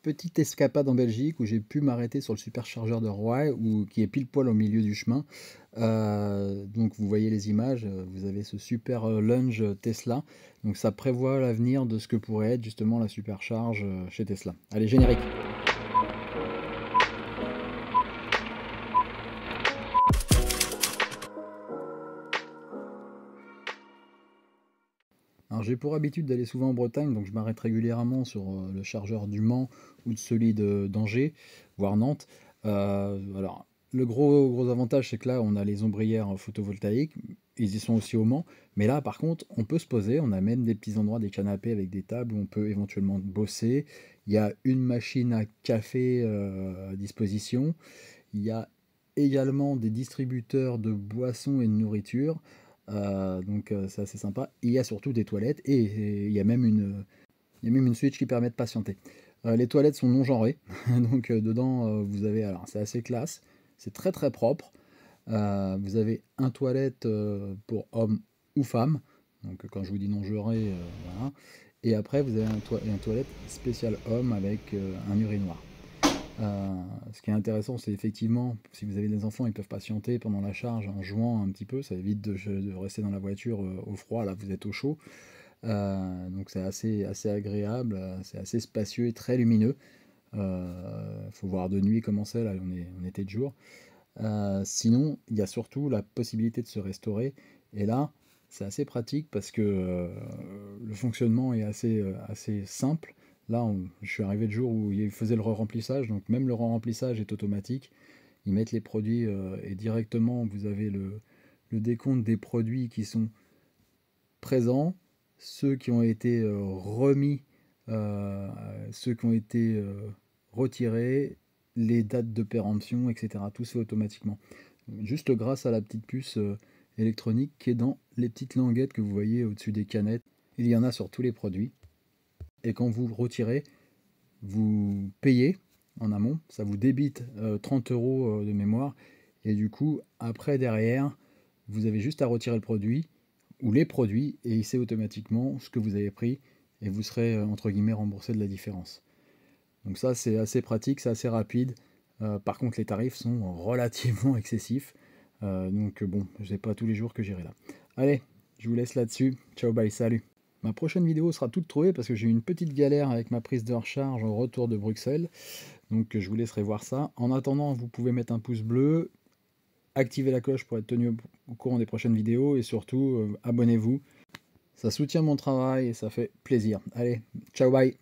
petite escapade en Belgique où j'ai pu m'arrêter sur le superchargeur de Roye, qui est pile poil au milieu du chemin. Donc vous voyez les images, vous avez ce super lunge Tesla. Donc ça prévoit l'avenir de ce que pourrait être justement la supercharge chez Tesla. Allez, générique. Alors j'ai pour habitude d'aller souvent en Bretagne, donc je m'arrête régulièrement sur le chargeur du Mans ou de celui d'Angers, voire Nantes. Alors le gros avantage, c'est que là on a les ombrières photovoltaïques, ils y sont aussi au Mans, mais là par contre on peut se poser, on a même des petits endroits, des canapés avec des tables où on peut éventuellement bosser. Il y a une machine à café à disposition, il y a également des distributeurs de boissons et de nourriture. Donc c'est assez sympa. Il y a surtout des toilettes et il y a même une switch qui permet de patienter. Les toilettes sont non genrées, donc dedans vous avez, alors c'est assez classe, c'est très très propre. Vous avez un toilette pour hommes ou femmes, donc quand je vous dis non genré, voilà. Et après vous avez un toilette spécial homme avec un urinoir. Ce qui est intéressant, c'est effectivement, si vous avez des enfants, ils peuvent patienter pendant la charge en jouant un petit peu, ça évite de rester dans la voiture au froid, là vous êtes au chaud. Donc c'est assez agréable, c'est assez spacieux et très lumineux. Faut voir de nuit comment c'est, là on était de jour. Sinon, il y a surtout la possibilité de se restaurer, et là, c'est assez pratique parce que le fonctionnement est assez simple. Là, je suis arrivé le jour où ils faisaient le re-remplissage, donc même le re-remplissage est automatique. Ils mettent les produits et directement vous avez le décompte des produits qui sont présents, ceux qui ont été remis, euh, ceux qui ont été retirés, les dates de péremption, etc. Tout se fait automatiquement. Juste grâce à la petite puce électronique qui est dans les petites languettes que vous voyez au-dessus des canettes. Il y en a sur tous les produits. Et quand vous retirez, vous payez en amont, ça vous débite 30 € de mémoire, et du coup, après, derrière, vous avez juste à retirer le produit, ou les produits, et il sait automatiquement ce que vous avez pris, et vous serez, entre guillemets, remboursé de la différence. Donc ça, c'est assez pratique, c'est assez rapide. Par contre, les tarifs sont relativement excessifs. Donc bon, c'est pas tous les jours que j'irai là. Allez, je vous laisse là-dessus. Ciao, bye, salut. Ma prochaine vidéo sera toute trouvée parce que j'ai eu une petite galère avec ma prise de recharge au retour de Bruxelles. Donc je vous laisserai voir ça. En attendant, vous pouvez mettre un pouce bleu, activer la cloche pour être tenu au courant des prochaines vidéos et surtout, abonnez-vous. Ça soutient mon travail et ça fait plaisir. Allez, ciao, bye.